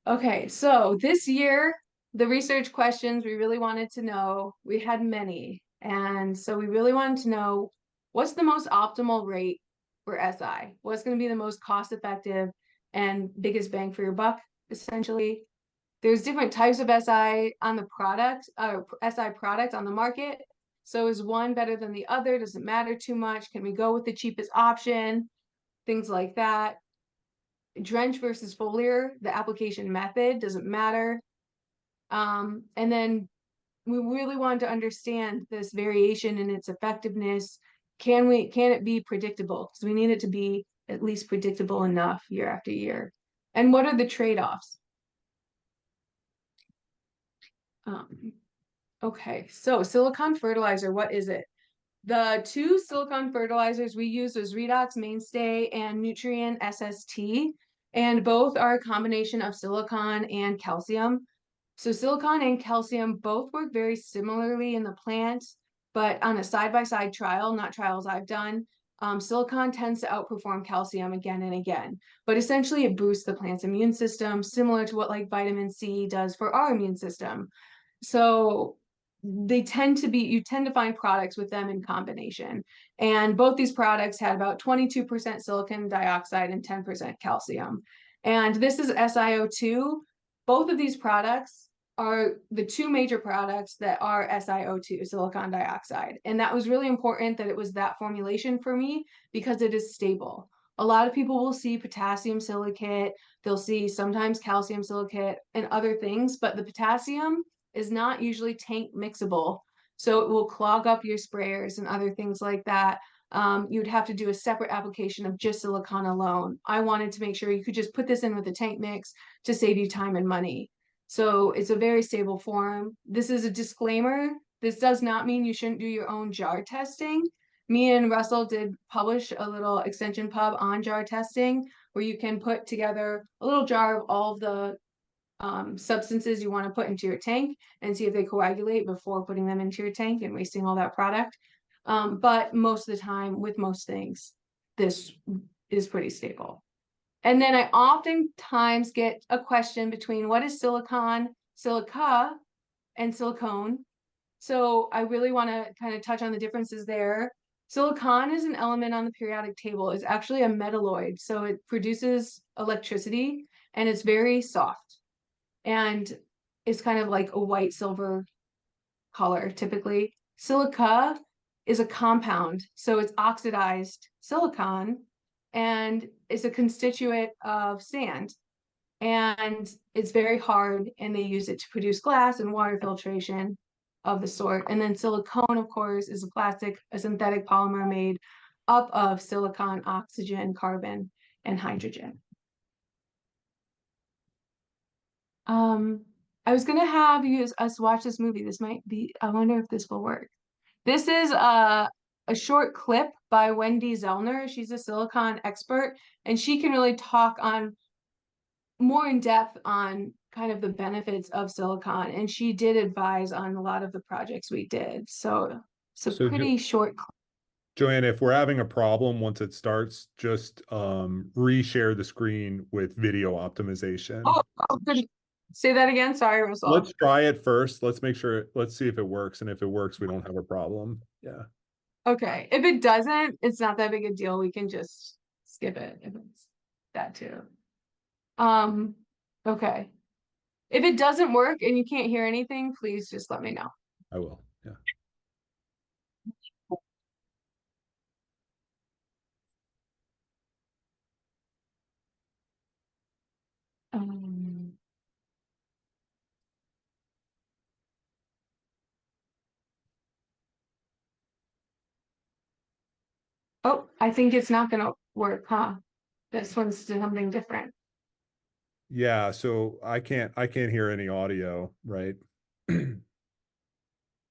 Okay, so this year, the research questions we really wanted to know, we had many. And so we really wanted to know what's the most optimal rate for SI? What's going to be the most cost effective and biggest bang for your buck, essentially? There's different types of SI on the product, SI product on the market. So is one better than the other? Does it matter too much? Can we go with the cheapest option? Things like that. Drench versus foliar, the application method doesn't matter. And then we really wanted to understand this variation in its effectiveness. Can it be predictable? Because we need it to be at least predictable enough year after year. And what are the trade-offs? Um, okay, so silicon fertilizer, what is it? The two silicon fertilizers we used was Redox Mainstay and Nutrient SST, and both are a combination of silicon and calcium. So silicon and calcium both work very similarly in the plant, but on a side-by-side trial, not trials I've done, silicon tends to outperform calcium again and again. But essentially, it boosts the plant's immune system, similar to what like vitamin C does for our immune system. So you tend to find products with them in combination. And both these products had about 22% silicon dioxide and 10% calcium. And this is SiO2. Both of these products are the two major products that are SiO2, silicon dioxide. And that was really important that it was that formulation for me because it is stable. A lot of people will see potassium silicate, they'll see sometimes calcium silicate and other things, but the potassium is not usually tank mixable. So it will clog up your sprayers and other things like that. You'd have to do a separate application of just silicon alone. I wanted to make sure you could just put this in with a tank mix to save you time and money. So it's a very stable form. This is a disclaimer. This does not mean you shouldn't do your own jar testing. Me and Russell did publish a little extension pub on jar testing where you can put together a little jar of all of the substances you want to put into your tank and see if they coagulate before putting them into your tank and wasting all that product. But most of the time, with most things, this is pretty stable. And then I oftentimes get a question between what is silicon, silica, and silicone. So I really want to kind of touch on the differences there. Silicon is an element on the periodic table. It's actually a metalloid, so it produces electricity and it's very soft and it's kind of like a white silver color typically. Silica is a compound, so it's oxidized silicon and is a constituent of sand. And it's very hard, and they use it to produce glass and water filtration of the sort. And then silicone, of course, is a synthetic polymer made up of silicon, oxygen, carbon, and hydrogen. Um, I was gonna have us watch this movie. This might be, I wonder if this will work. This is a short clip by Wendy Zellner. She's a silicon expert, and she can really talk on more in depth on kind of the benefits of silicon. And she did advise on a lot of the projects we did. So it's a So, pretty short. Joanna, if we're having a problem once it starts, just reshare the screen with video optimization. Good. Say that again. Sorry, Russell. Let's try it first. Let's see if it works. And if it works, we don't have a problem. Yeah. Okay. If it doesn't, it's not that big a deal. We can just skip it if it's that too. Um, okay. If it doesn't work and you can't hear anything, please just let me know. I will. Yeah. Um, oh, I think it's not gonna work, huh? This one's something different. Yeah, so I can't hear any audio, right?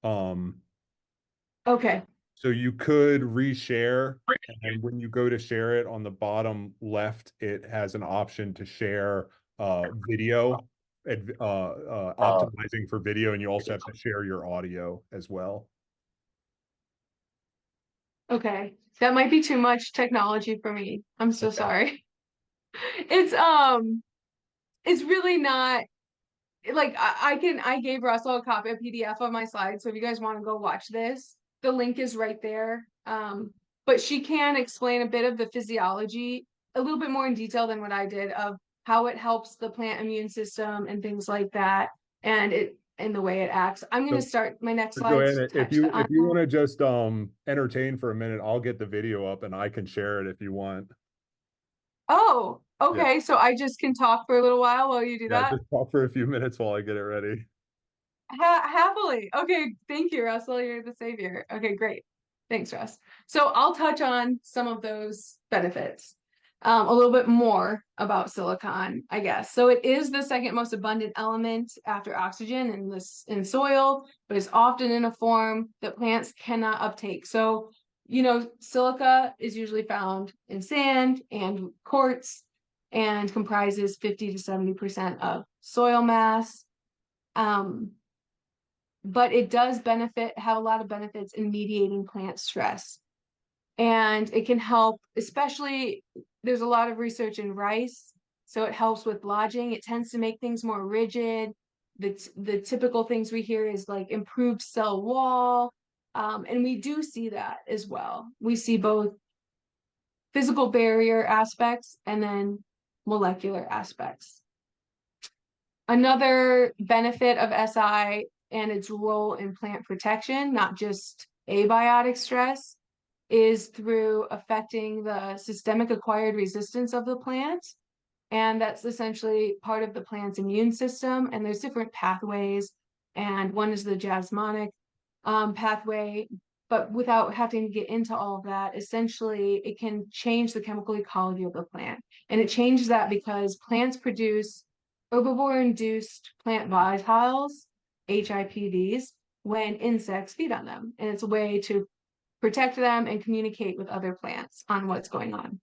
Um, Okay. so you could reshare, and when you go to share it on the bottom left, it has an option to share video, optimizing for video, and you also have to share your audio as well. Okay. That might be too much technology for me. I'm so Okay. sorry. It's it's really not like I gave Russell a copy of PDF of my slides. So if you guys want to go watch this, the link is right there. But she can explain a bit of the physiology a little bit more in detail than what I did of how it helps the plant immune system and things like that, and the way it acts. I'm going to So, start my next slides. Joanna, Touch that on. if you want to just entertain for a minute, I'll get the video up and I can share it if you want. Oh, Yeah. okay. So I just can talk for a little while you do Yeah, that. just talk for a few minutes while I get it ready. Happily. Okay, thank you, Russell. You're the savior. Okay, great. Thanks, Russ. So I'll touch on some of those benefits. A little bit more about silicon, I guess. So it is the second most abundant element after oxygen in soil, but it's often in a form that plants cannot uptake. So, silica is usually found in sand and quartz and comprises 50 to 70% of soil mass. But it does have a lot of benefits in mediating plant stress. And it can help, especially there's a lot of research in rice, so it helps with lodging. It tends to make things more rigid. The typical things we hear is like improved cell wall. And we do see that as well. We see both physical barrier aspects and then molecular aspects. Another benefit of SI and its role in plant protection, not just abiotic stress, is through affecting the systemic acquired resistance of the plant. And that's essentially part of the plant's immune system. And there's different pathways. And one is the jasmonic pathway. But without having to get into all of that, essentially it can change the chemical ecology of the plant. And it changes that because plants produce herbivore-induced plant volatiles, HIPVs, when insects feed on them. And it's a way to protect them and communicate with other plants on what's going on.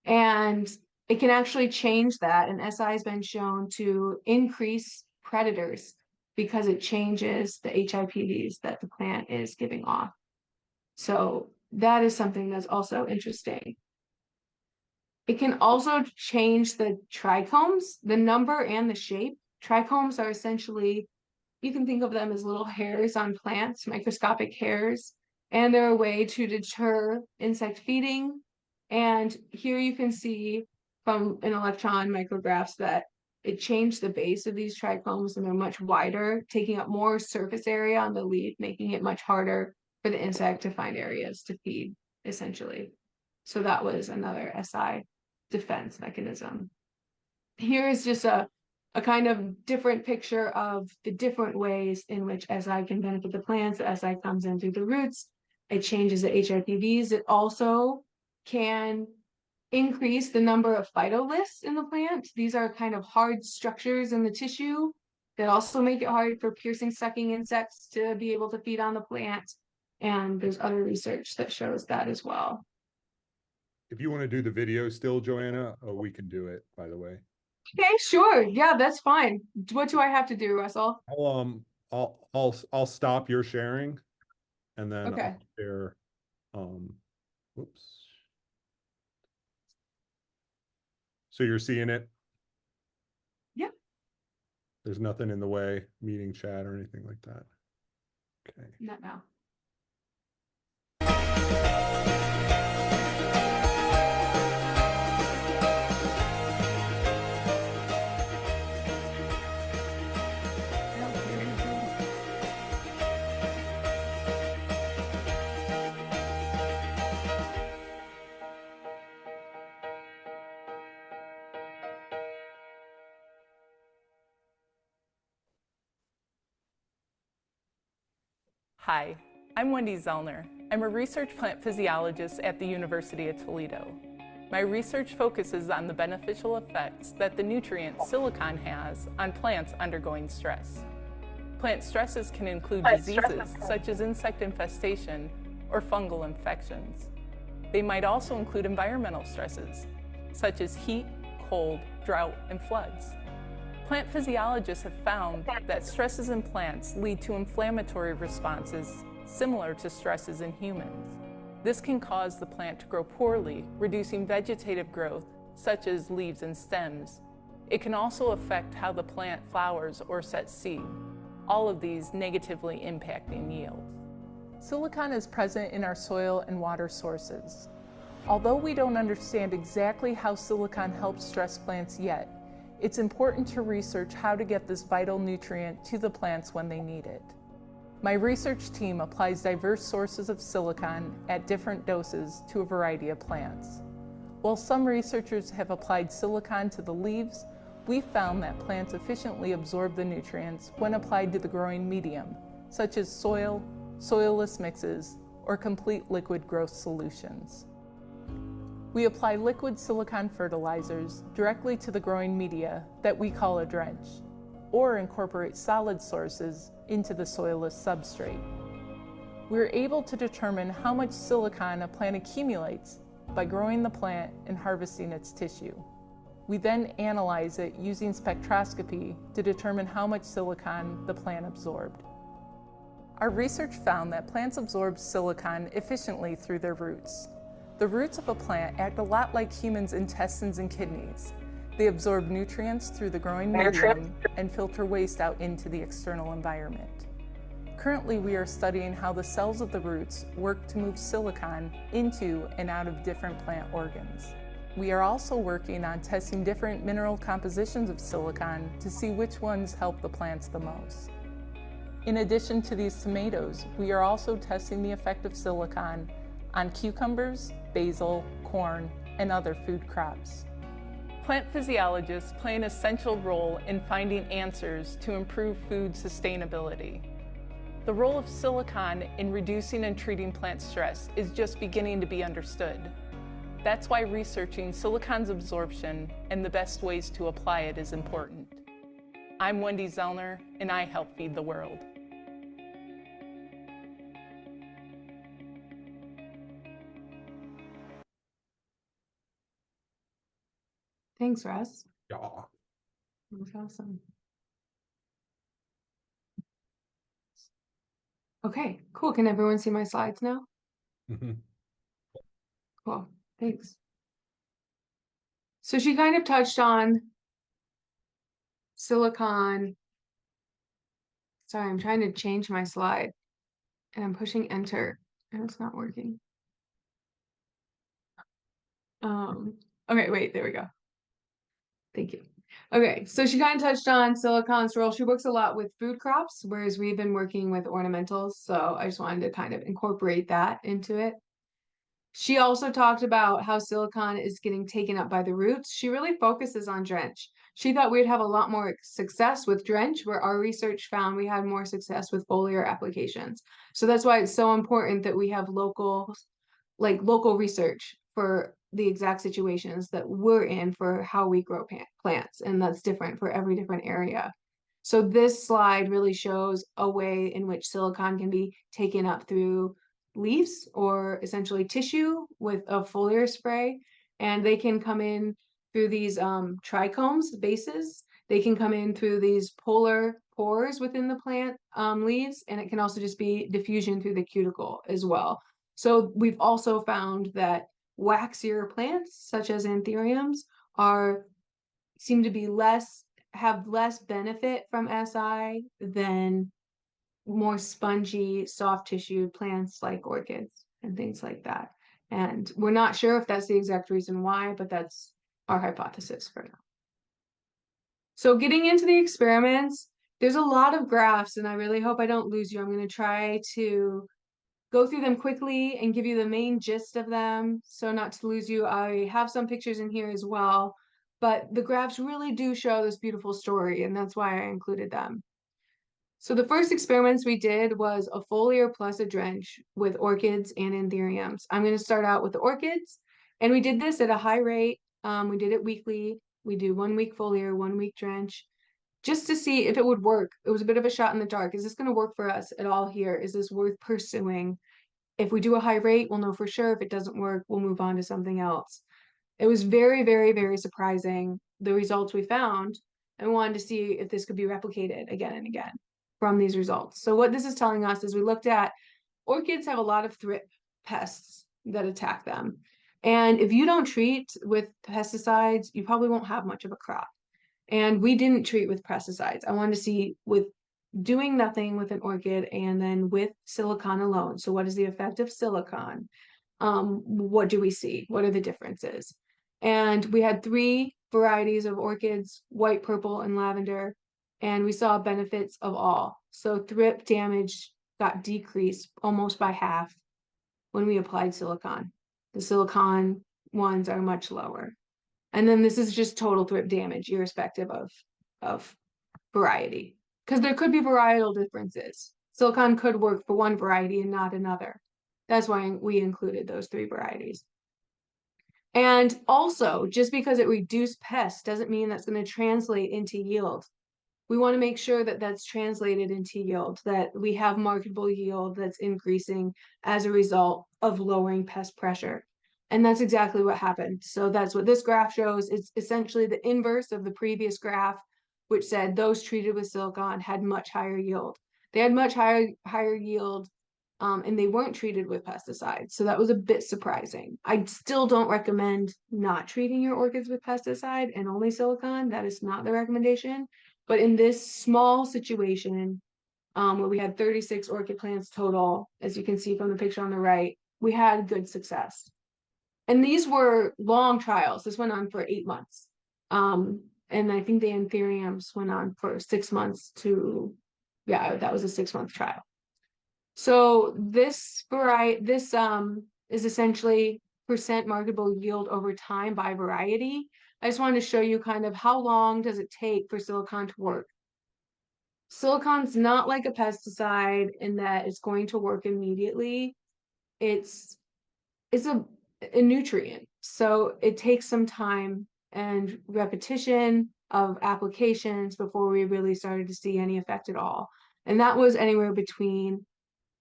And it can actually change that. And SI has been shown to increase predators because it changes the HIPVs that the plant is giving off. So that is something that's also interesting. It can also change the trichomes, the number and the shape. Trichomes are essentially, you can think of them as little hairs on plants, microscopic hairs, and they're a way to deter insect feeding. And here you can see from an electron micrographs that it changed the base of these trichomes and they're much wider, taking up more surface area on the leaf, making it much harder for the insect to find areas to feed, essentially. So that was another SI defense mechanism. Here is just a kind of different picture of the different ways in which SI can benefit the plants. The SI comes in through the roots. It changes the HIPVs. It also can increase the number of phytoliths in the plant. These are kind of hard structures in the tissue that also make it hard for piercing sucking insects to be able to feed on the plant. And there's other research that shows that as well. If you want to do the video still, Joanna, we can do it, by the way. Okay, sure. Yeah, that's fine. What do I have to do, Russell? I'll stop your sharing and then Okay. I'll share whoops. So you're seeing it? Yep. There's nothing in the way, meeting chat or anything like that. Okay. Not now. Hi, I'm Wendy Zellner. I'm a research plant physiologist at the University of Toledo. My research focuses on the beneficial effects that the nutrient silicon has on plants undergoing stress. Plant stresses can include diseases such as insect infestation or fungal infections. They might also include environmental stresses such as heat, cold, drought, and floods. Plant physiologists have found that stresses in plants lead to inflammatory responses similar to stresses in humans. This can cause the plant to grow poorly, reducing vegetative growth, such as leaves and stems. It can also affect how the plant flowers or sets seed, all of these negatively impacting yield. Silicon is present in our soil and water sources. Although we don't understand exactly how silicon helps stress plants yet, it's important to research how to get this vital nutrient to the plants when they need it. My research team applies diverse sources of silicon at different doses to a variety of plants. While some researchers have applied silicon to the leaves, we found that plants efficiently absorb the nutrients when applied to the growing medium, such as soil, soilless mixes, or complete liquid growth solutions. We apply liquid silicon fertilizers directly to the growing media that we call a drench, or incorporate solid sources into the soilless substrate. We're able to determine how much silicon a plant accumulates by growing the plant and harvesting its tissue. We then analyze it using spectroscopy to determine how much silicon the plant absorbed. Our research found that plants absorb silicon efficiently through their roots. The roots of a plant act a lot like humans' intestines and kidneys. They absorb nutrients through the growing medium and filter waste out into the external environment. Currently, we are studying how the cells of the roots work to move silicon into and out of different plant organs. We are also working on testing different mineral compositions of silicon to see which ones help the plants the most. In addition to these tomatoes, we are also testing the effect of silicon on cucumbers, basil, corn, and other food crops. Plant physiologists play an essential role in finding answers to improve food sustainability. The role of silicon in reducing and treating plant stress is just beginning to be understood. That's why researching silicon's absorption and the best ways to apply it is important. I'm Wendy Zellner, and I help feed the world. Thanks, Russ. Yeah. That was awesome. Okay, cool. Can everyone see my slides now? Mhm. Cool, thanks. So she kind of touched on silicon. Sorry, I'm trying to change my slide and I'm pushing enter and it's not working. Okay, wait, there we go. Thank you. Okay, so she kind of touched on silicon's role. She works a lot with food crops, whereas we've been working with ornamentals. So I just wanted to kind of incorporate that into it. She also talked about how silicon is getting taken up by the roots. She really focuses on drench. She thought we'd have a lot more success with drench, where our research found we had more success with foliar applications. So that's why it's so important that we have local research for the exact situations that we're in for how we grow plants. And that's different for every different area. So this slide really shows a way in which silicon can be taken up through leaves or essentially tissue with a foliar spray. And they can come in through these trichomes, bases. They can come in through these polar pores within the plant leaves. And it can also just be diffusion through the cuticle as well. So we've also found that waxier plants, such as anthuriums, seem to be have less benefit from SI than more spongy, soft tissued plants like orchids and things like that. And we're not sure if that's the exact reason why, but that's our hypothesis for now. So getting into the experiments, there's a lot of graphs, and I really hope I don't lose you. I'm going to try to go through them quickly and give you the main gist of them. So not to lose you, I have some pictures in here as well, but the graphs really do show this beautiful story, and that's why I included them. So the first experiments we did was a foliar plus a drench with orchids and anthuriums. I'm going to start out with the orchids, and we did this at a high rate. We did it weekly. We do 1 week foliar, 1 week drench, just to see if it would work. It was a bit of a shot in the dark. Is this going to work for us at all here? Is this worth pursuing? If we do a high rate, we'll know for sure. If it doesn't work, we'll move on to something else. It was very, very, very surprising, the results we found, and we wanted to see if this could be replicated again and again from these results. So what this is telling us is we looked at orchids have a lot of thrip pests that attack them. And if you don't treat with pesticides, you probably won't have much of a crop. And we didn't treat with pesticides. I wanted to see with doing nothing with an orchid and then with silicon alone. So what is the effect of silicon? What do we see? What are the differences? And we had 3 varieties of orchids, white, purple, and lavender, and we saw benefits of all. So thrip damage got decreased almost by half when we applied silicon. The silicon ones are much lower. And then this is just total thrip damage, irrespective of variety. Because there could be varietal differences. Silicon could work for one variety and not another. That's why we included those 3 varieties. And also, just because it reduced pests doesn't mean that's going to translate into yield. We want to make sure that that's translated into yield, that we have marketable yield that's increasing as a result of lowering pest pressure. And that's exactly what happened. So that's what this graph shows. It's essentially the inverse of the previous graph, which said those treated with silicon had much higher yield. They had much higher yield, and they weren't treated with pesticides. So that was a bit surprising. I still don't recommend not treating your orchids with pesticide and only silicon. That is not the recommendation. But in this small situation, where we had 36 orchid plants total, as you can see from the picture on the right, we had good success. And these were long trials. This went on for 8 months. And I think the anthuriums went on for 6 months to, yeah, that was a 6-month trial. So this is essentially percent marketable yield over time by variety. I just wanted to show you kind of how long does it take for silicon to work. Silicon's not like a pesticide in that it's going to work immediately. It's a nutrient, so it takes some time and repetition of applications before we really started to see any effect at all. And that was anywhere between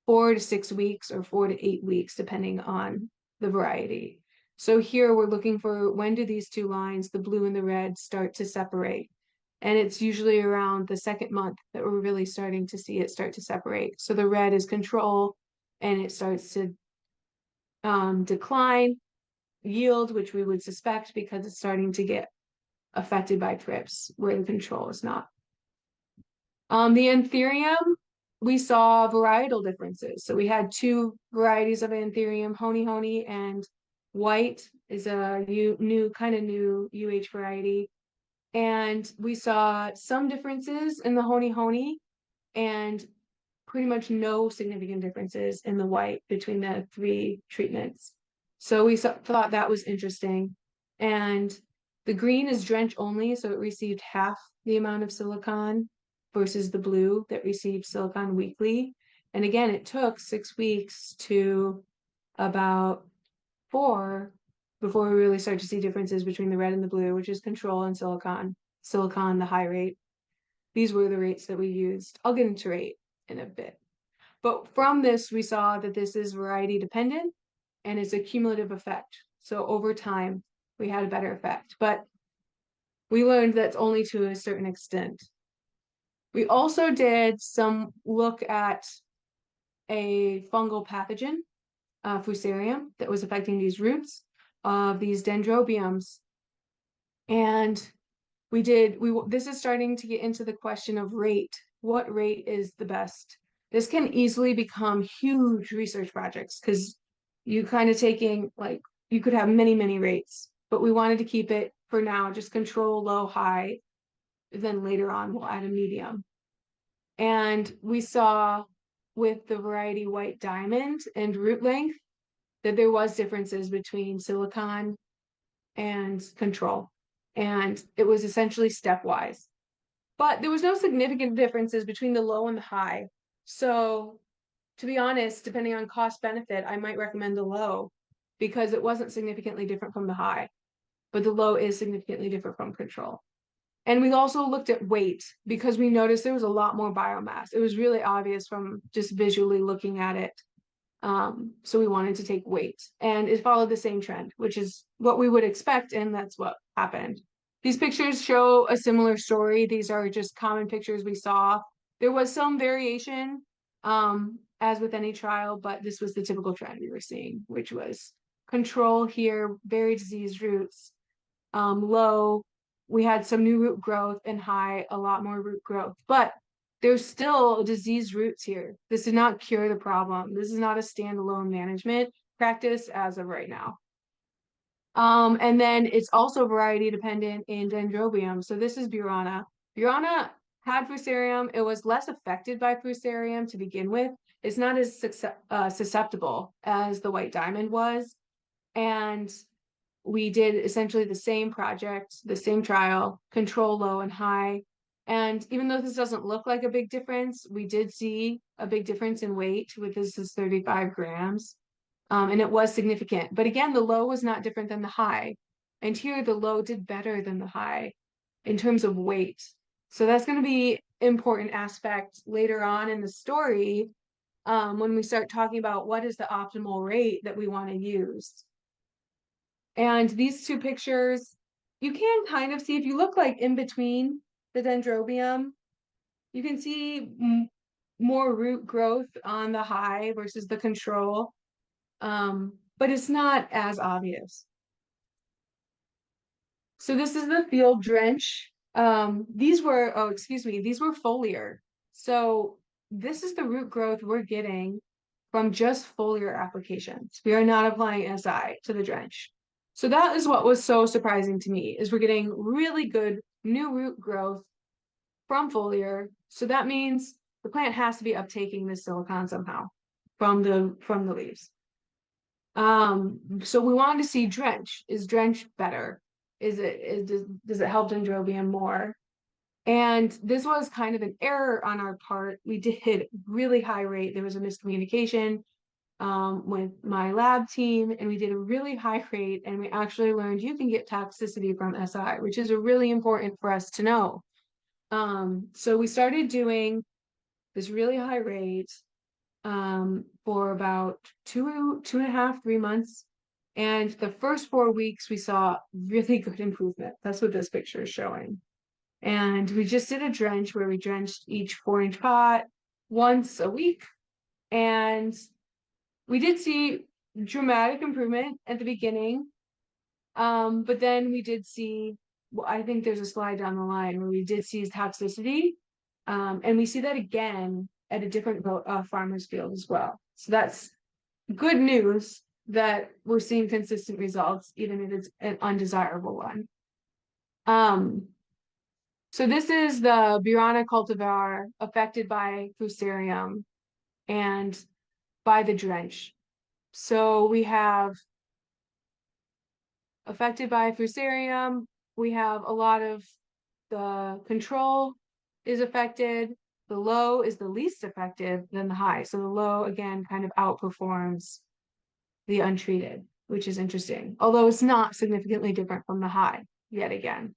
4 to 6 weeks or 4 to 8 weeks, depending on the variety. So here we're looking for when do these 2 lines, the blue and the red, start to separate. And it's usually around the 2nd month that we're really starting to see it start to separate. So the red is control, and it starts to decline yield, which we would suspect because it's starting to get affected by trips where the control is not. The anthurium, we saw varietal differences. So we had 2 varieties of anthurium, honey and white is a new UH variety. And we saw some differences in the honey and pretty much no significant differences in the white between the 3 treatments. So we thought that was interesting. And the green is drench only, so it received half the amount of silicon versus the blue that received silicon weekly. And again, it took 6 weeks to about 4 before we really start to see differences between the red and the blue, which is control and silicon. Silicon, the high rate. These were the rates that we used. I'll get into rate in a bit. But from this, we saw that this is variety dependent and it's a cumulative effect. So over time, we had a better effect. But we learned that's only to a certain extent. We also did some look at a fungal pathogen, Fusarium, that was affecting these roots of these dendrobiums. And this is starting to get into the question of rate. What rate is the best? This can easily become huge research projects because you kind of taking, like, you could have many rates, but we wanted to keep it for now, just control low, high, then later on we'll add a medium. And we saw with the variety white diamond and root length that there was differences between silicon and control. And it was essentially stepwise. But there was no significant differences between the low and the high. So to be honest, depending on cost benefit, I might recommend the low because it wasn't significantly different from the high, but the low is significantly different from control. And we also looked at weight because we noticed there was a lot more biomass. It was really obvious from just visually looking at it. So we wanted to take weight, and it followed the same trend, which is what we would expect, and that's what happened. These pictures show a similar story. These are just common pictures we saw. There was some variation, as with any trial, but this was the typical trend we were seeing, which was control here, very diseased roots, low we had some new root growth, and high, a lot more root growth. But there's still diseased roots here. This did not cure the problem. This is not a standalone management practice as of right now. And then it's also variety dependent in Dendrobium. So this is Burana. Burana had Fusarium. It was less affected by Fusarium to begin with. It's not as susceptible as the white diamond was. And we did essentially the same project, the same trial, control low and high. And even though this doesn't look like a big difference, we did see a big difference in weight with this is 35 grams. And it was significant. But again, the low was not different than the high. And here the low did better than the high in terms of weight. So that's going to be important aspect later on in the story when we start talking about what is the optimal rate that we want to use. And these two pictures, you can kind of see, if you look like in between the Dendrobium, you can see more root growth on the high versus the control. But it's not as obvious. So this is the field drench. These were foliar. So this is the root growth we're getting from just foliar applications. We are not applying SI to the drench. So that is what was so surprising to me, is we're getting really good new root growth from foliar. So that means the plant has to be uptaking this silicon somehow from the leaves. So we wanted to see drench. Is drench better? Does it help Dendrobium more? And this was kind of an error on our part. We did really high rate. There was a miscommunication with my lab team, and we did a really high rate, and we actually learned you can get toxicity from SI, which is really important for us to know. So we started doing this really high rate for about 2.5, 3 months. And the first 4 weeks, we saw really good improvement. That's what this picture is showing. And we just did a drench where we drenched each 4-inch pot once a week. And we did see dramatic improvement at the beginning. But then we did see, well, I think there's a slide down the line where we did see toxicity. And we see that again at a different farmer's field as well. So that's good news that we're seeing consistent results, even if it's an undesirable one. So this is the Burana cultivar affected by Fusarium and by the drench. So we have affected by Fusarium, we have a lot of the control is affected. The low is the least effective than the high. So the low, again, kind of outperforms the untreated, which is interesting. Although it's not significantly different from the high, yet again.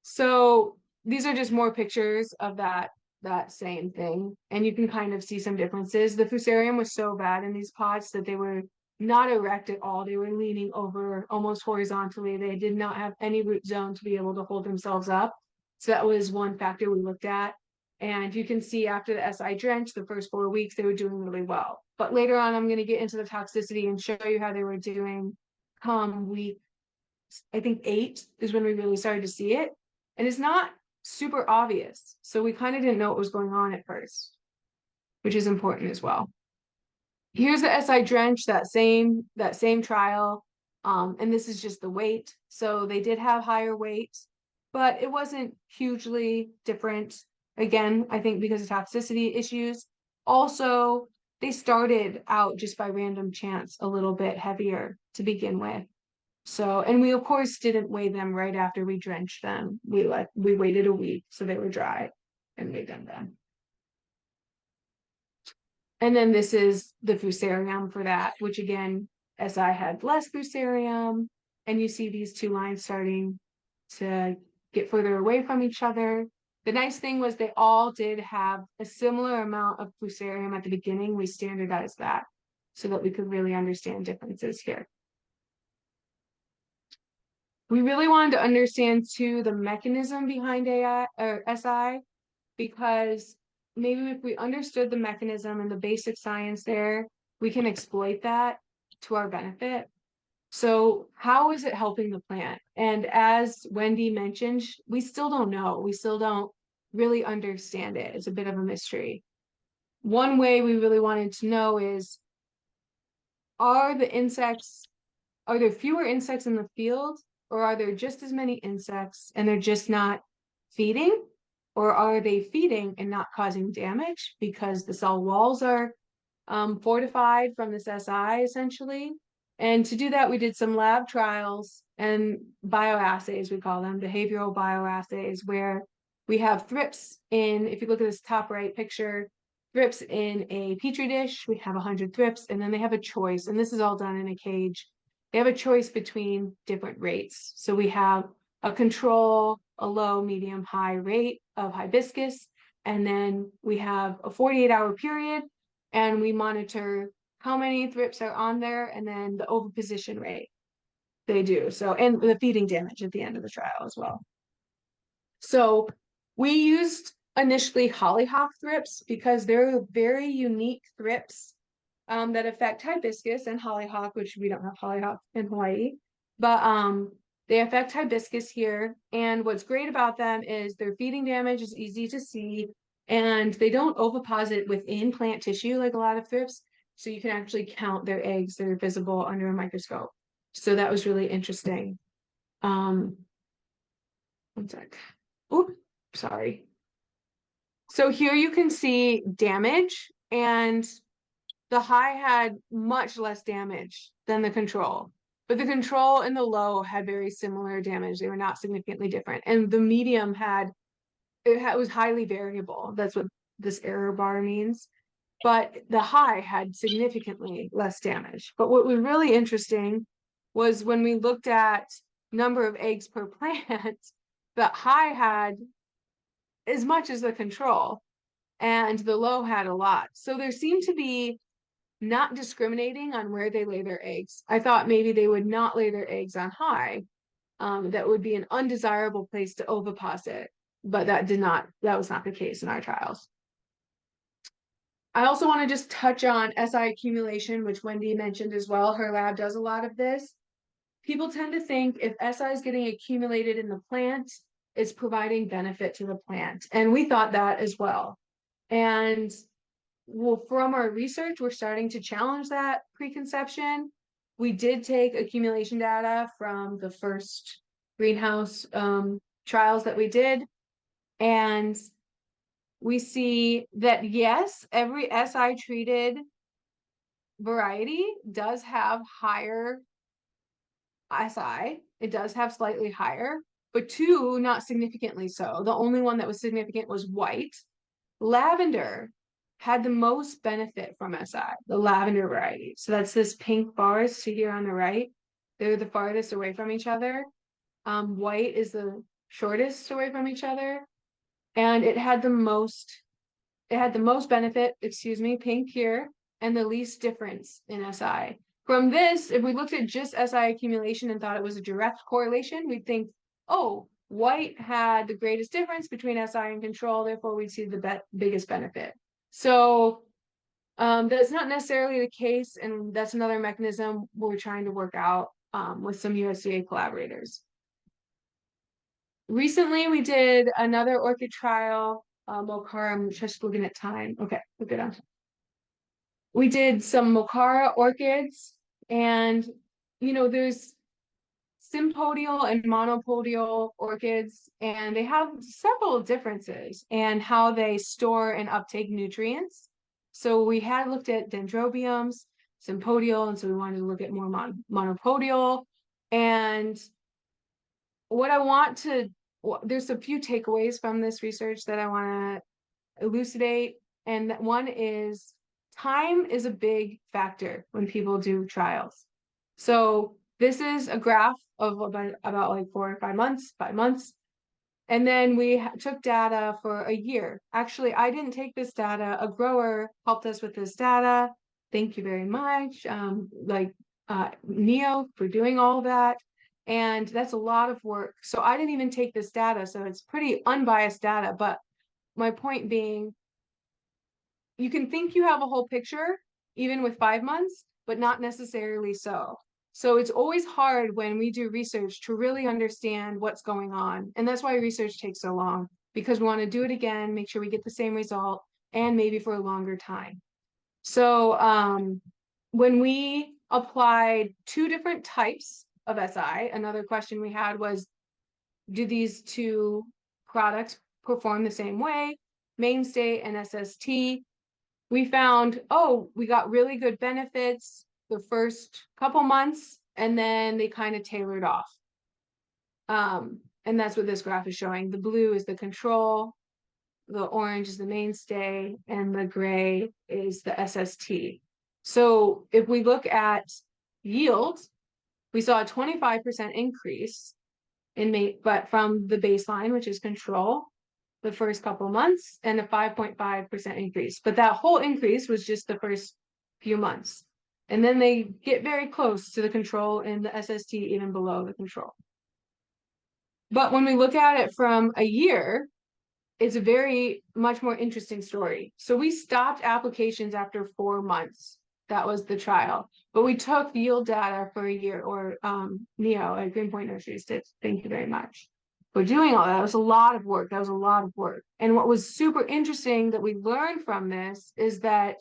So these are just more pictures of that same thing. And you can kind of see some differences. The Fusarium was so bad in these pots that they were not erect at all. They were leaning over almost horizontally. They did not have any root zone to be able to hold themselves up. So that was one factor we looked at. And you can see after the SI drench, the first 4 weeks, they were doing really well. But later on, I'm going to get into the toxicity and show you how they were doing come week, I think 8 is when we really started to see it. And it's not super obvious. So we kind of didn't know what was going on at first, which is important as well. Here's the SI drench, that same trial. And this is just the weight. So they did have higher weight, but it wasn't hugely different. Again, I think because of toxicity issues. Also, they started out just by random chance a little bit heavier to begin with. So, and we of course didn't weigh them right after we drenched them. We waited a week so they were dry and weighed them then. And then this is the Fusarium for that, which again, SI had less Fusarium, and you see these two lines starting to get further away from each other. The nice thing was they all did have a similar amount of Fusarium at the beginning. We standardized that so that we could really understand differences here. We really wanted to understand too the mechanism behind AI or SI, because maybe if we understood the mechanism and the basic science there, we can exploit that to our benefit. So how is it helping the plant? And as Wendy mentioned, we still don't know. We still don't really understand it. It's a bit of a mystery. One way we really wanted to know is, are there fewer insects in the field, or are there just as many insects and they're just not feeding? Or are they feeding and not causing damage because the cell walls are fortified from this SI essentially? And to do that, we did some lab trials and bioassays, we call them behavioral bioassays, where we have thrips in, if you look at this top right picture, thrips in a petri dish. We have 100 thrips, and then they have a choice, and this is all done in a cage. They have a choice between different rates. So we have a control, a low, medium, high rate of hibiscus, and then we have a 48-hour period, and we monitor how many thrips are on there, and then the oviposition rate they do. So, and the feeding damage at the end of the trial as well. So we used initially hollyhock thrips because they're very unique thrips that affect hibiscus and hollyhock, which we don't have hollyhock in Hawaii, but they affect hibiscus here. And what's great about them is their feeding damage is easy to see, and they don't oviposit within plant tissue like a lot of thrips. So you can actually count their eggs that are visible under a microscope. So that was really interesting. One sec. Oops, sorry. So here you can see damage, and the high had much less damage than the control, but the control and the low had very similar damage. They were not significantly different. And the medium it was highly variable. That's what this error bar means. But the high had significantly less damage. But what was really interesting was when we looked at number of eggs per plant, the high had as much as the control, and the low had a lot. So there seemed to be not discriminating on where they lay their eggs. I thought maybe they would not lay their eggs on high. That would be an undesirable place to oviposit, but that was not the case in our trials. I also want to just touch on SI accumulation, which Wendy mentioned as well. Her lab does a lot of this. People tend to think if SI is getting accumulated in the plant, it's providing benefit to the plant. And we thought that as well. And well, from our research, we're starting to challenge that preconception. We did take accumulation data from the first greenhouse trials that we did, and we see that yes, every SI treated variety does have higher SI. It does have slightly higher, but two not significantly so. The only one that was significant was white. Lavender had the most benefit from SI, the lavender variety. So that's this pink bars to here on the right. They're the farthest away from each other. White is the shortest away from each other. And it had the most benefit, pink here, and the least difference in SI. From this, if we looked at just SI accumulation and thought it was a direct correlation, we'd think, oh, white had the greatest difference between SI and control, therefore we'd see the biggest benefit. So that's not necessarily the case, and that's another mechanism we're trying to work out with some USDA collaborators. Recently, we did another orchid trial. Mocara, I'm just looking at time. Okay, we're good on time. We did some Mocara orchids, and there's sympodial and monopodial orchids, and they have several differences in how they store and uptake nutrients. So we had looked at dendrobiums, sympodial, and so we wanted to look at more monopodial. And there's a few takeaways from this research that I want to elucidate. And one is time is a big factor when people do trials. So this is a graph of about like 4 or 5 months, 5 months. And then we took data for a year. Actually, I didn't take this data. A grower helped us with this data. Thank you very much. Neo for doing all that. And that's a lot of work. So I didn't even take this data. So it's pretty unbiased data. But my point being, you can think you have a whole picture, even with 5 months, but not necessarily so. So it's always hard when we do research to really understand what's going on. And that's why research takes so long, because we want to do it again, make sure we get the same result, and maybe for a longer time. So when we applied 2 different types of SI, another question we had was, do these 2 products perform the same way, mainstay and SST? We found, oh, we got really good benefits the first couple months, and then they kind of tailored off. And that's what this graph is showing. The blue is the control, the orange is the mainstay, and the gray is the SST. So if we look at yield, we saw a 25% increase but from the baseline, which is control, the first couple months, and a 5.5% increase. But that whole increase was just the first few months. And then they get very close to the control and the SST even below the control. But when we look at it from a year, it's a very much more interesting story. So we stopped applications after 4 months. That was the trial. But we took yield data for a year, or NEO at Greenpoint Nurseries did. Thank you very much for doing all that. It was a lot of work. That was a lot of work. And what was super interesting that we learned from this is that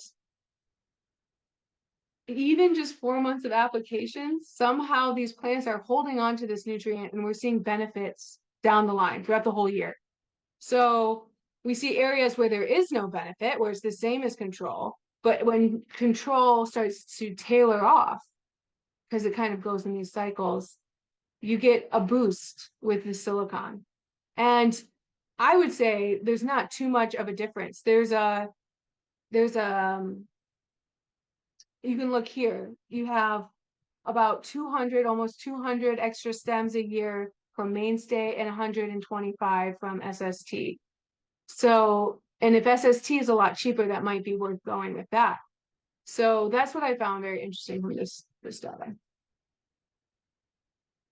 even just 4 months of applications, somehow these plants are holding on to this nutrient, and we're seeing benefits down the line throughout the whole year. So we see areas where there is no benefit, where it's the same as control, but when control starts to tailor off, because it kind of goes in these cycles, you get a boost with the silicon. And I would say there's not too much of a difference. You can look here, you have about 200, almost 200 extra stems a year from mainstay and 125 from SST. So, and if SST is a lot cheaper, that might be worth going with that. So that's what I found very interesting from this data.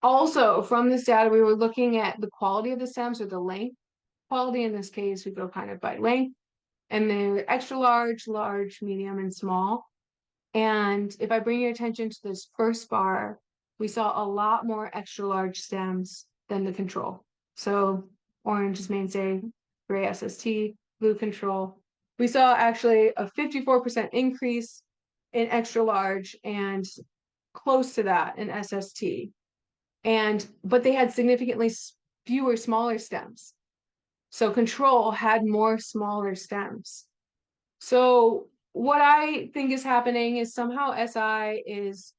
Also, from this data, we were looking at the quality of the stems, or the length. Quality in this case, we go kind of by length, and they're extra large, large, medium, and small. And if I bring your attention to this first bar, we saw a lot more extra large stems than the control. So orange is mainstay, gray SST, blue control. We saw actually a 54% increase in extra large and close to that in SST. But they had significantly fewer smaller stems. So control had more smaller stems. So what I think is happening is somehow SI is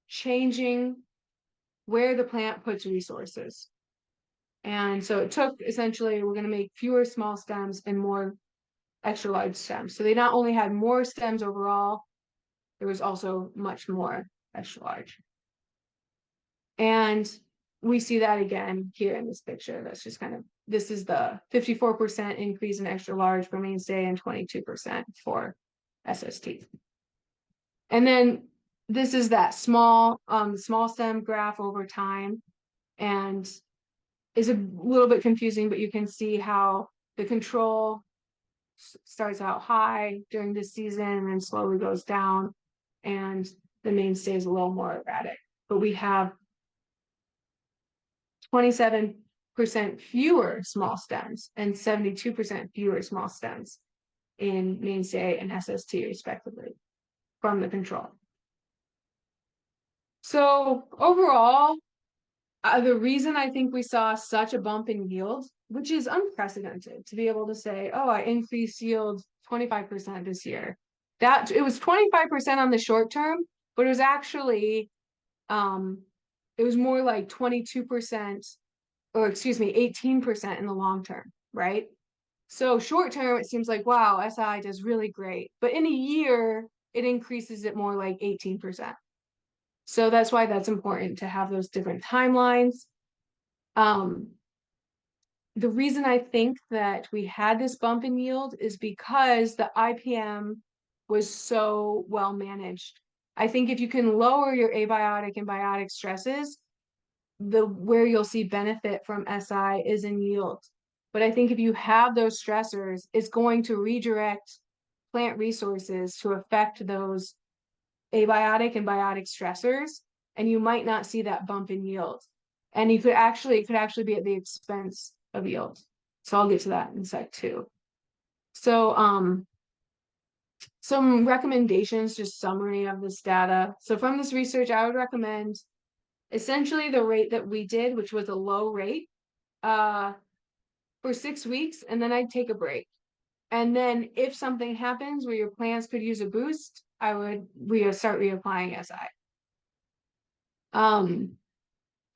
changing where the plant puts resources. And so it took, essentially, we're going to make fewer small stems and more extra large stems. So they not only had more stems overall, there was also much more extra large. And we see that again here in this picture. That's just kind of, this is the 54% increase in extra large for mainstay and 22% for SST. And then this is that small stem graph over time, and is a little bit confusing, but you can see how the control starts out high during this season and then slowly goes down, and the mainstay is a little more erratic. But we have 27% fewer small stems and 72% fewer small stems in mainstay and SST respectively from the control. So overall, the reason I think we saw such a bump in yield, which is unprecedented to be able to say, oh, I increased yield 25% this year. That it was 25% on the short term, but it was actually it was more like 22%, or excuse me, 18% in the long term, right? So short term, it seems like, wow, SI does really great. But in a year, it increases it more like 18%. So that's why that's important to have those different timelines. The reason I think that we had this bump in yield is because the IPM was so well managed. I think if you can lower your abiotic and biotic stresses, where you'll see benefit from SI is in yield. But I think if you have those stressors, it's going to redirect plant resources to affect those abiotic and biotic stressors. and you might not see that bump in yield. And it could actually be at the expense of yield. So I'll get to that in a sec too. So some recommendations, just summary of this data. So from this research, I would recommend essentially the rate that we did, which was a low rate, for 6 weeks, and then I'd take a break. And then if something happens where your plants could use a boost, I would start reapplying SI.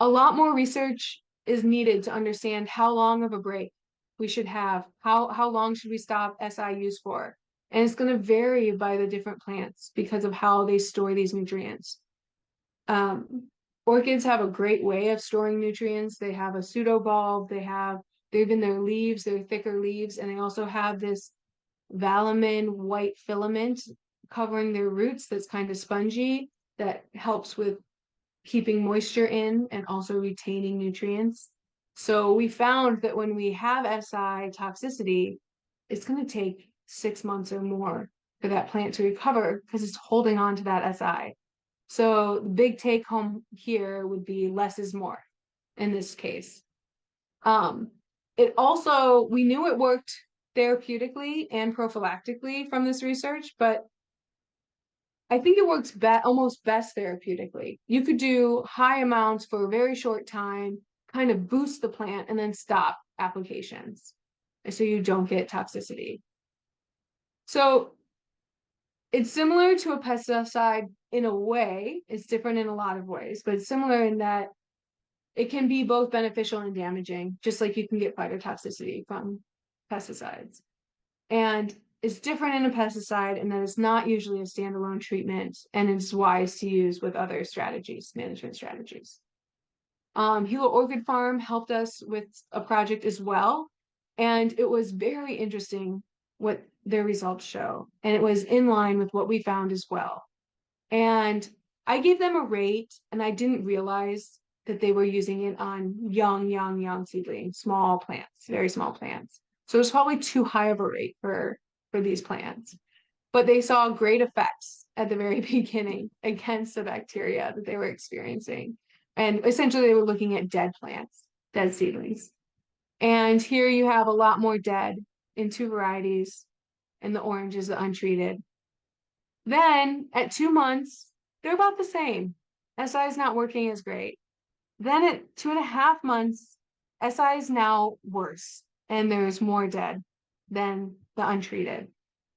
A lot more research is needed to understand how long of a break we should have. How long should we stop SI use for? And it's going to vary by the different plants because of how they store these nutrients. Orchids have a great way of storing nutrients. They have a pseudobulb, they've in their leaves, they're thicker leaves, and they also have this velamin white filament covering their roots that's kind of spongy that helps with keeping moisture in and also retaining nutrients. So we found that when we have SI toxicity, it's going to take 6 months or more for that plant to recover because it's holding on to that SI. So the big take home here would be less is more in this case. It also, we knew it worked therapeutically and prophylactically from this research, but I think it works almost best therapeutically. You could do high amounts for a very short time, kind of boost the plant, and then stop applications so you don't get toxicity. So it's similar to a pesticide in a way. It's different in a lot of ways, but it's similar in that it can be both beneficial and damaging, just like you can get phytotoxicity from pesticides. And it's different in a pesticide in that it's not usually a standalone treatment, and it's wise to use with other strategies, management strategies. Hilo Orchid Farm helped us with a project as well, and it was very interesting what their results show, and it was in line with what we found as well. And I gave them a rate, and I didn't realize that they were using it on young seedlings, small plants, very small plants. So it was probably too high of a rate for these plants. But they saw great effects at the very beginning against the bacteria that they were experiencing. And essentially they were looking at dead plants, dead seedlings. And here you have a lot more dead in 2 varieties, and the orange is the untreated. Then at 2 months, they're about the same. SI is not working as great. Then at 2.5 months, SI is now worse, and there's more dead than the untreated.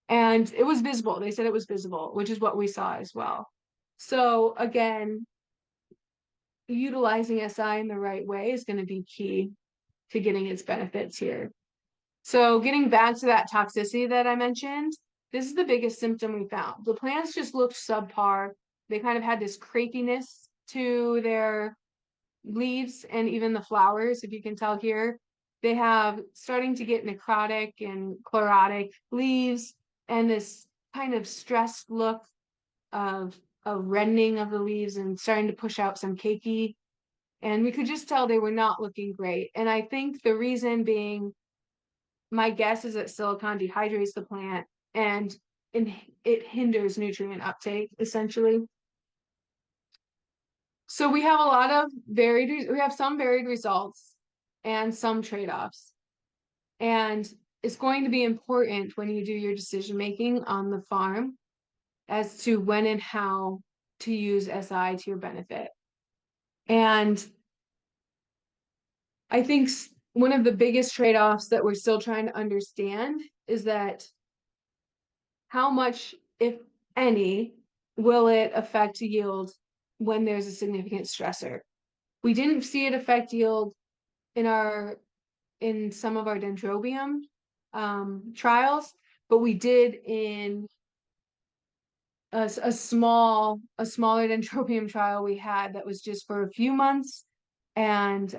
And it was visible. They said it was visible, which is what we saw as well. So again, utilizing SI in the right way is going to be key to getting its benefits here. So getting back to that toxicity that I mentioned, this is the biggest symptom we found. The plants just looked subpar. They kind of had this crepiness to their leaves and even the flowers, if you can tell here. They have starting to get necrotic and chlorotic leaves and this kind of stressed look of a reddening of the leaves and starting to push out some cakey. And we could just tell they were not looking great. And I think the reason being, my guess is that silicon dehydrates the plant and it hinders nutrient uptake, essentially. So we have some varied results and some trade-offs. And it's going to be important when you do your decision making on the farm as to when and how to use SI to your benefit. And I think one of the biggest trade-offs that we're still trying to understand is that how much, if any, will it affect yield when there's a significant stressor. We didn't see it affect yield in some of our dendrobium trials, but we did in a smaller dendrobium trial we had that was just for a few months. And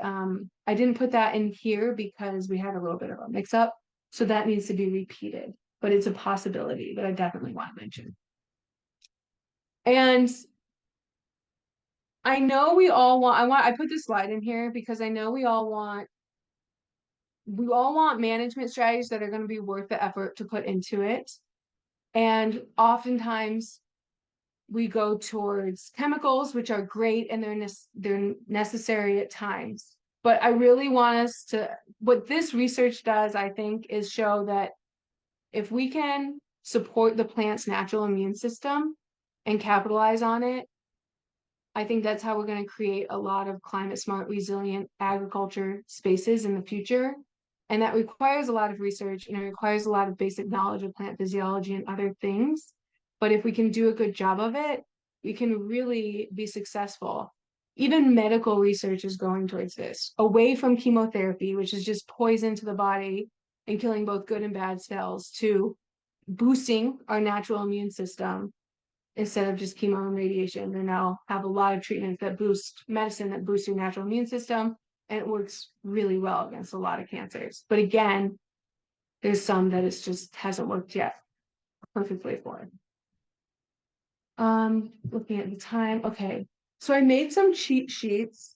I didn't put that in here because we had a little bit of a mix up. So that needs to be repeated, but it's a possibility that I definitely want to mention. And I know we all want, I put this slide in here because I know we all want management strategies that are going to be worth the effort to put into it. And oftentimes we go towards chemicals, which are great and they're necessary at times. But I really want us to, what this research does, I think, is show that if we can support the plant's natural immune system and capitalize on it, I think that's how we're going to create a lot of climate smart, resilient agriculture spaces in the future. And that requires a lot of research and it requires a lot of basic knowledge of plant physiology and other things. But if we can do a good job of it, we can really be successful. Even medical research is going towards this, away from chemotherapy, which is just poison to the body and killing both good and bad cells, to boosting our natural immune system instead of just chemo and radiation. They now have a lot of treatments that boost medicine that boost your natural immune system, and it works really well against a lot of cancers. But again, there's some that it just hasn't worked yet perfectly for. Looking at the time, okay. So I made some cheat sheets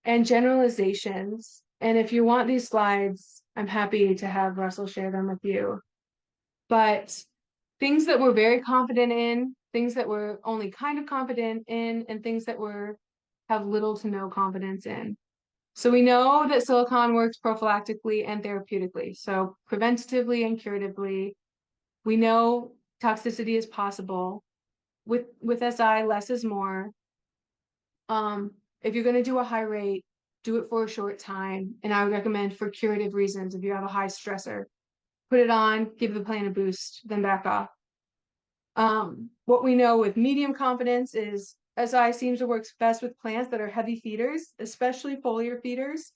and generalizations, and if you want these slides, I'm happy to have Russell share them with you. But things that we're very confident in, things that we're only kind of confident in, and things that we're have little to no confidence in. So we know that silicon works prophylactically and therapeutically, so preventatively and curatively. We know toxicity is possible. With SI, less is more. If you're going to do a high rate, do it for a short time. And I would recommend for curative reasons, if you have a high stressor, put it on, give the plant a boost, then back off. What we know with medium confidence is SI seems to work best with plants that are heavy feeders, especially foliar feeders.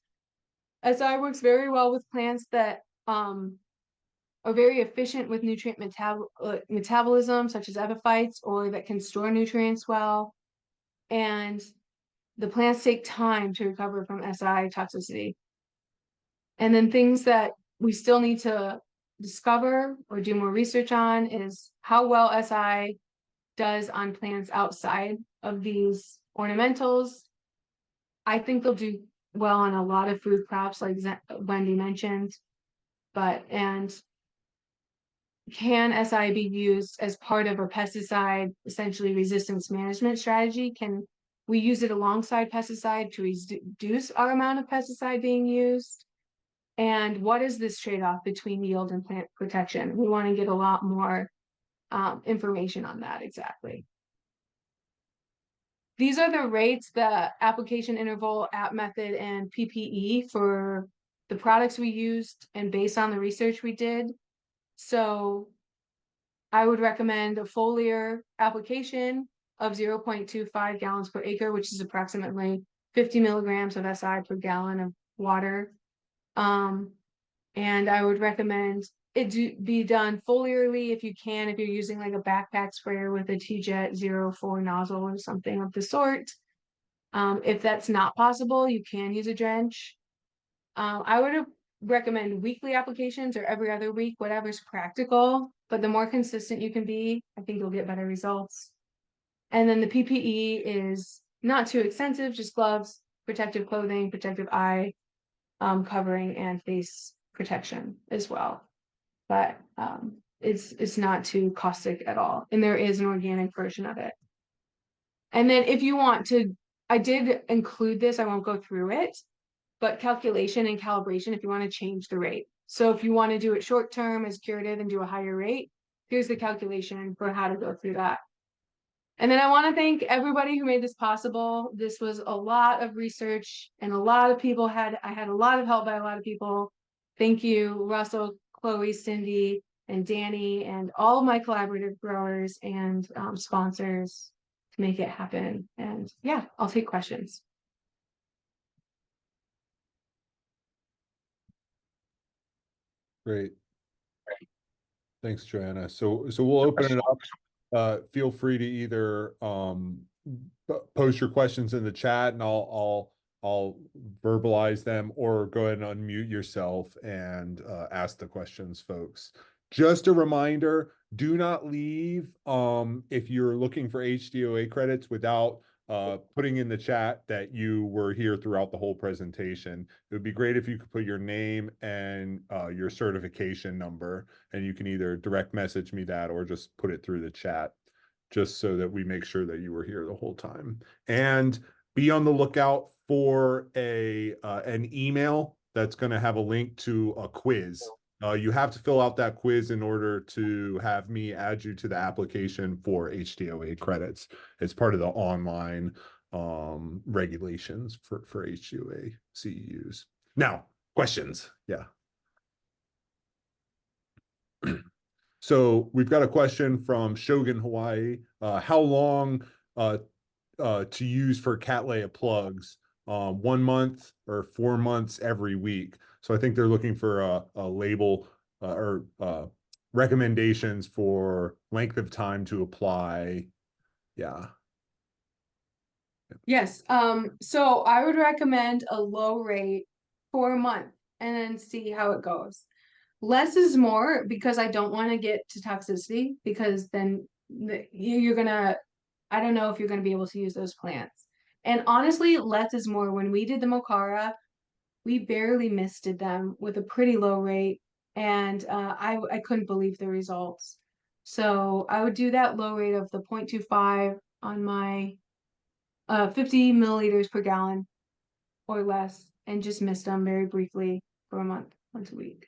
SI works very well with plants that are very efficient with nutrient metabolism, such as epiphytes, or that can store nutrients well. And the plants take time to recover from SI toxicity. And then things that we still need to discover or do more research on is how well SI does on plants outside of these ornamentals. I think they'll do well on a lot of food crops, like Wendy mentioned. And can SI be used as part of a pesticide, essentially resistance management strategy? Can we use it alongside pesticide to reduce our amount of pesticide being used? And what is this trade-off between yield and plant protection? We want to get a lot more information on that exactly. These are the rates, the application interval, app method, and PPE for the products we used and based on the research we did. So I would recommend a foliar application of 0.25 gallons per acre, which is approximately 50 milligrams of SI per gallon of water. And I would recommend it be done foliarly if you can, if you're using like a backpack sprayer with a T-Jet 04 nozzle or something of the sort. If that's not possible, you can use a drench. I would recommend weekly applications or every other week, whatever's practical, but the more consistent you can be, I think you'll get better results. And then the PPE is not too extensive, just gloves, protective clothing, protective eye covering, and face protection as well. But it's not too caustic at all. And there is an organic version of it. And then if you want to, I did include this, I won't go through it, but calculation and calibration if you want to change the rate. So if you want to do it short term as curative and do a higher rate, here's the calculation for how to go through that. And then I want to thank everybody who made this possible. This was a lot of research and a lot of people I had a lot of help by a lot of people. Thank you, Russell, Chloe, Cindy, and Danny, and all of my collaborative growers and sponsors to make it happen. And yeah, I'll take questions. Great. Thanks, Joanna. So we'll open it up. Feel free to either post your questions in the chat and I'll verbalize them, or go ahead and unmute yourself and ask the questions, folks. Just a reminder, do not leave if you're looking for HDOA credits without putting in the chat that you were here throughout the whole presentation. It would be great if you could put your name and your certification number, and you can either direct message me that or just put it through the chat. just so that we make sure that you were here the whole time. And be on the lookout for an email that's going to have a link to a quiz. You have to fill out that quiz in order to have me add you to the application for HDOA credits. It's part of the online regulations for HDOA CEUs. Now, questions. Yeah. So we've got a question from Shogun, Hawaii. How long to use for Cattleya plugs? 1 month or 4 months every week? So I think they're looking for a label or recommendations for length of time to apply. Yeah. Yes. So I would recommend a low rate for a month and then see how it goes. Less is more because I don't want to get to toxicity, because then you're gonna, I don't know if you're gonna be able to use those plants. And honestly, less is more. When we did the Mocara, we barely misted them with a pretty low rate, and I couldn't believe the results. So I would do that low rate of the 0.25 on my 50 milliliters per gallon or less, and just mist them very briefly for a month, once a week.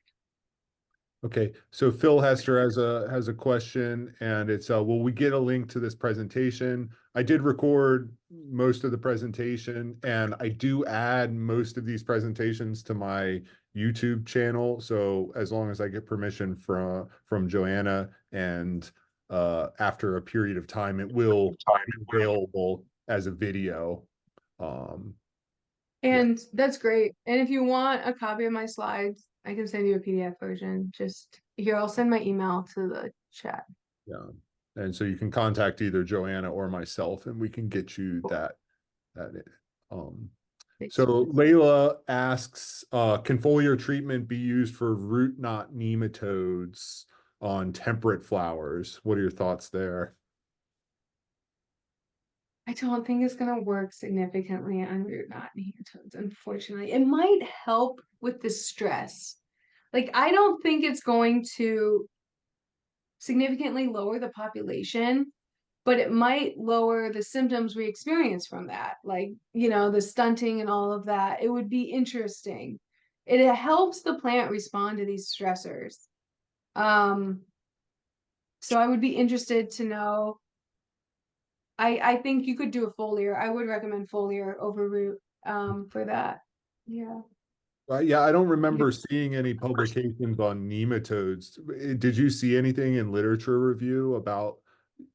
Okay, so Phil Hester has a question, and it's will we get a link to this presentation? I did record most of the presentation, and I do add most of these presentations to my YouTube channel. So as long as I get permission from Joanna, and after a period of time, it will be available as a video. And that's great. And if you want a copy of my slides, I can send you a PDF version. Just here, I'll send my email to the chat. Yeah. And so you can contact either Joanna or myself, and we can get you that. So Layla asks, can foliar treatment be used for root knot nematodes on temperate flowers? What are your thoughts there? I don't think it's gonna work significantly on root knot nematodes, unfortunately. It might help with the stress. Like, I don't think it's going to significantly lower the population, but it might lower the symptoms we experience from that, like, the stunting and all of that. It would be interesting. It helps the plant respond to these stressors. So I would be interested to know. I think you could do a foliar. I would recommend foliar over root for that. Yeah. Yeah, I don't remember seeing any publications on nematodes. Did you see anything in literature review about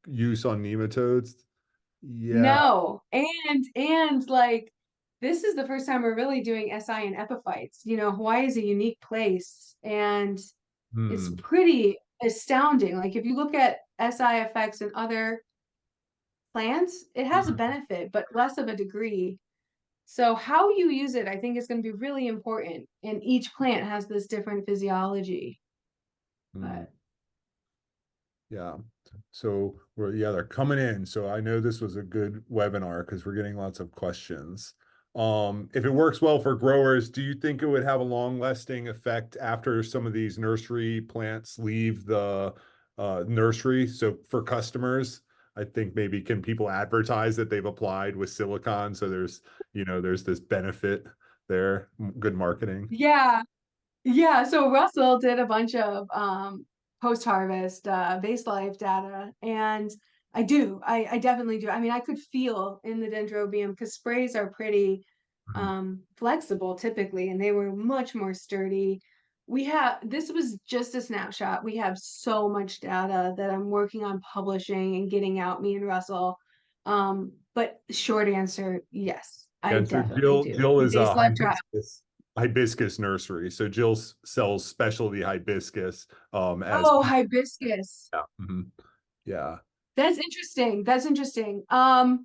use on nematodes? Yeah. No, and like, this is the first time we're really doing SI and epiphytes. Hawaii is a unique place, and it's Hmm. pretty astounding. Like, if you look at SI effects in other plants, it has a benefit, but less of a degree. So how you use it, I think, is going to be really important. And each plant has this different physiology. Hmm. But Yeah. So they're coming in. So I know this was a good webinar because we're getting lots of questions. If it works well for growers, do you think it would have a long lasting effect after some of these nursery plants leave the nursery? So for customers, I think maybe can people advertise that they've applied with silicon? So there's this benefit there, good marketing. yeah, yeah. So Russell did a bunch of post-harvest base life data, and I definitely do. I mean, I could feel in the dendrobium, because sprays are pretty flexible typically, and they were much more sturdy. This was just a snapshot. We have so much data that I'm working on publishing and getting out, me and Russell. But short answer, yes, I And so definitely do. Jill In is a base life trial. hibiscus nursery. So Jill sells specialty hibiscus as Oh, hibiscus. yeah. Yeah. That's interesting. That's interesting. Mm,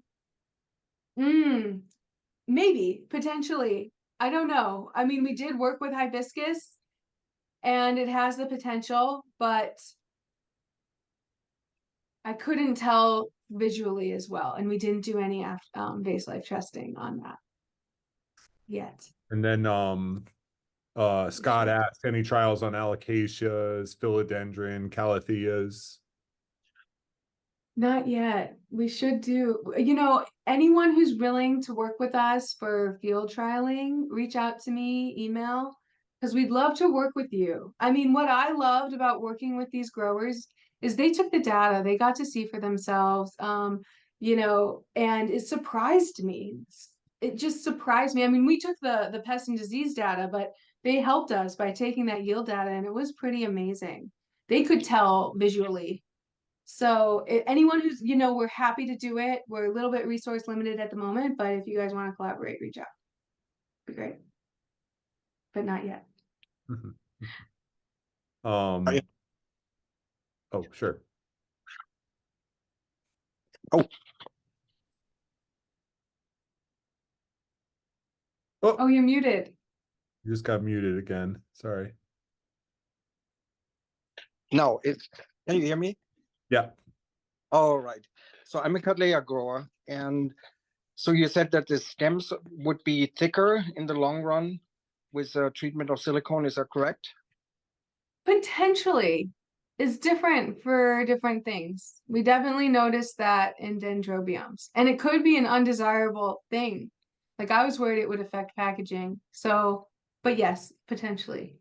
maybe, potentially. I don't know. I mean, we did work with hibiscus, and it has the potential, but I couldn't tell visually as well. And we didn't do any base life testing on that yet. And then Scott asked, any trials on alocasias, philodendron, calatheas? Not yet. We should do, anyone who's willing to work with us for field trialing, reach out to me, email, because we'd love to work with you. I mean, what I loved about working with these growers is they took the data, they got to see for themselves, and it surprised me. It just surprised me. I mean, we took the pest and disease data, but they helped us by taking that yield data, and it was pretty amazing. They could tell visually. So anyone who's, we're happy to do it. We're a little bit resource limited at the moment, but if you guys want to collaborate, reach out. Be great. But not yet. Oh, sure. Oh, you're muted. You just got muted again. Sorry. No, can you hear me? Yeah. All right. So I'm a Cattleya grower, and so you said that the stems would be thicker in the long run with treatment of silicone. Is that correct? Potentially is different for different things. We definitely noticed that in dendrobiums, and it could be an undesirable thing. Like I was worried it would affect packaging. So, but yes, potentially.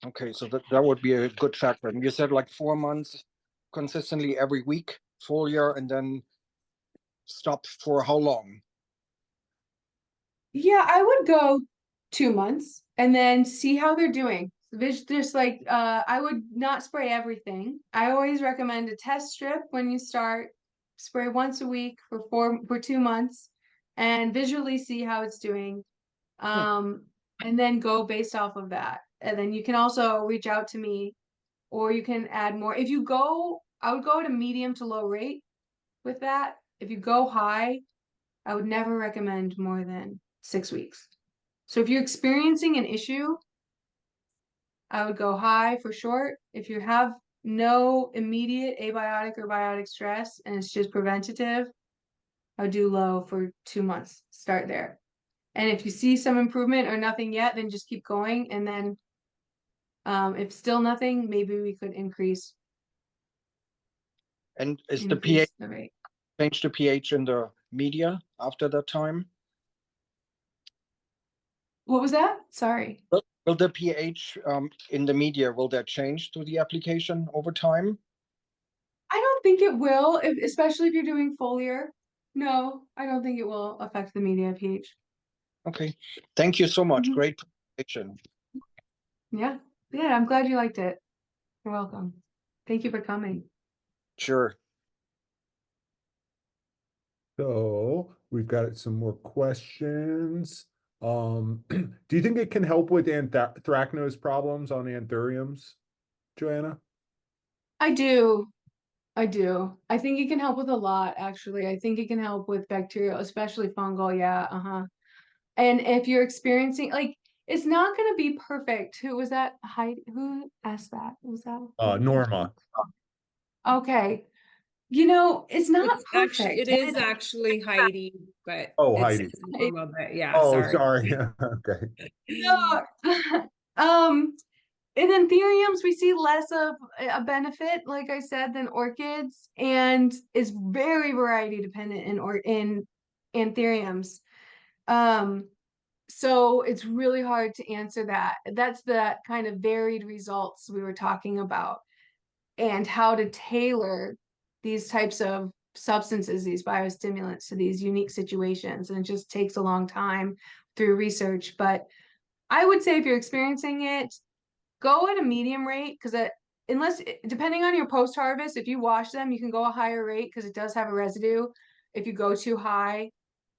Okay, so that would be a good factor. And you said like 4 months consistently every week, foliar, and then stop for how long? Yeah, I would go 2 months and then see how they're doing. Just like I would not spray everything. I always recommend a test strip when you start. Spray once a week for 2 months and visually see how it's doing. And then go based off of that. And then you can also reach out to me or you can add more. If you go, I would go at a medium to low rate with that. If you go high, I would never recommend more than 6 weeks. So if you're experiencing an issue, I would go high for short. If you have no immediate abiotic or biotic stress and it's just preventative, I would do low for 2 months. Start there. And if you see some improvement or nothing yet, then just keep going. And then if still nothing, maybe we could increase And is the pH the rate. change the pH in the media after that time? What was that? Sorry. Will the pH in the media, will that change through the application over time? I don't think it will, especially if you're doing foliar. No, I don't think it will affect the media pH. Okay, thank you so much. Mhm. Great presentation. Yeah, I'm glad you liked it. You're welcome. Thank you for coming. Sure. So we've got some more questions. Do you think it can help with anthracnose problems on anthuriums, Joanna? I do. I think it can help with a lot, actually. I think it can help with bacterial, especially fungal. Yeah, And if you're experiencing, like, it's not going to be perfect. Who was that? Heidi? Who asked that? Was that? Norma. Okay. It's not perfect. It is actually Heidi, but Oh, it's Heidi. Norma, but yeah, Oh, sorry. Okay. No. In anthuriums, we see less of a benefit, like I said, than orchids, and is very variety dependent in anthuriums. So it's really hard to answer that. That's the kind of varied results we were talking about, and how to tailor these types of substances, these biostimulants, to these unique situations. And it just takes a long time through research. But I would say if you're experiencing it, go at a medium rate, because depending on your post harvest, if you wash them, you can go a higher rate because it does have a residue. If you go too high,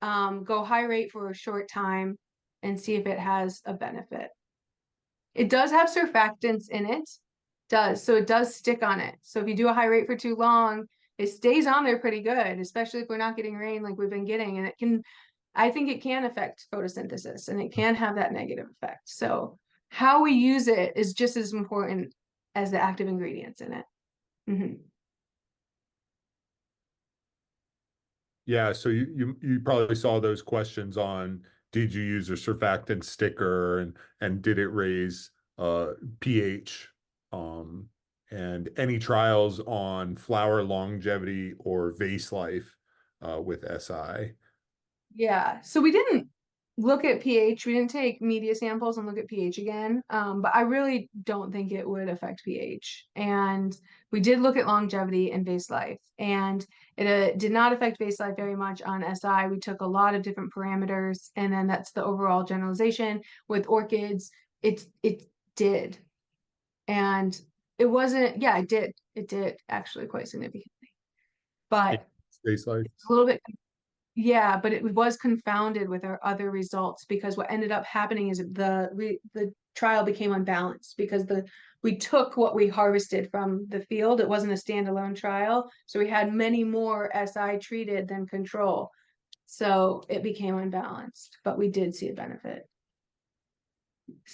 go high rate for a short time and see if it has a benefit. It does have surfactants in it, so it does stick on it. So if you do a high rate for too long, it stays on there pretty good, especially if we're not getting rain like we've been getting. And I think it can affect photosynthesis and it can have that negative effect. So how we use it is just as important as the active ingredients in it. Yeah, so you probably saw those questions on, did you use a surfactant sticker and did it raise pH? and any trials on flower longevity or vase life with SI? Yeah, so we didn't look at pH. We didn't take media samples and look at pH again. But I really don't think it would affect pH. And we did look at longevity and vase life, and it did not affect vase life very much on SI. We took a lot of different parameters, and then that's the overall generalization. With orchids, it did, and it wasn't. Yeah, it did. It did actually quite significantly, but Vase life? it's a little bit. Yeah, but it was confounded with our other results, because what ended up happening is the trial became unbalanced, because we took what we harvested from the field. It wasn't a standalone trial, so we had many more SI treated than control. So it became unbalanced, but we did see a benefit.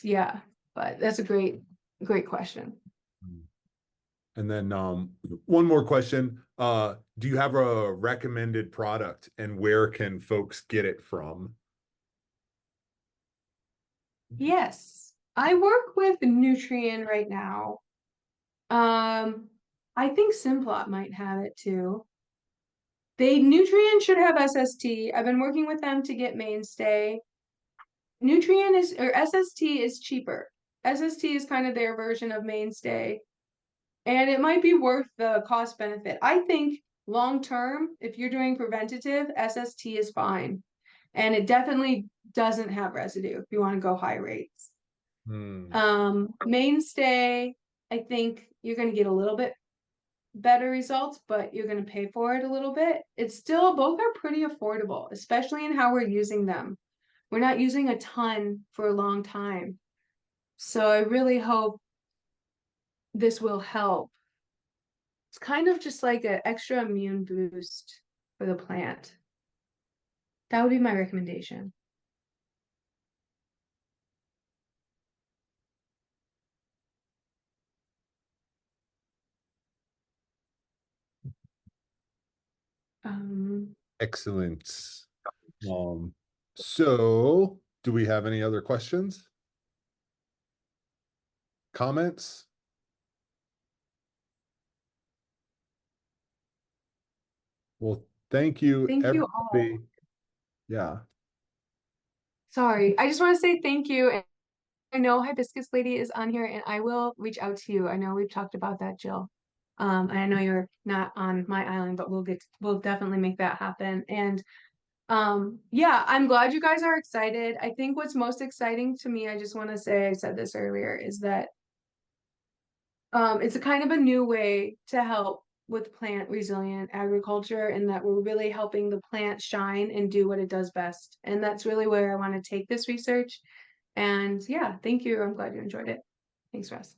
Yeah, but that's a great question. And then one more question. Do you have a recommended product, and where can folks get it from? Yes, I work with Nutrien right now. I think Simplot might have it too. Nutrien should have SST. I've been working with them to get Mainstay. SST is cheaper. SST is kind of their version of Mainstay, and it might be worth the cost benefit. I think long term, if you're doing preventative, SST is fine, and it definitely doesn't have residue if you want to go high rates. Mainstay, I think you're going to get a little bit better results, but you're going to pay for it a little bit. It's still, both are pretty affordable, especially in how we're using them. We're not using a ton for a long time. So I really hope this will help. It's kind of just like an extra immune boost for the plant. That would be my recommendation. Excellent. So do we have any other questions? Comments? Well, thank you, Thank you everybody. all. Yeah. Sorry, I just want to say thank you. And I know Hibiscus Lady is on here, and I will reach out to you. I know we've talked about that, Jill. And I know you're not on my island, but we'll definitely make that happen. And yeah, I'm glad you guys are excited. I think what's most exciting to me, I just want to say, I said this earlier, is that it's a kind of a new way to help with plant resilient agriculture, and that we're really helping the plant shine and do what it does best. And that's really where I want to take this research. And yeah, thank you. I'm glad you enjoyed it. Thanks, Russ.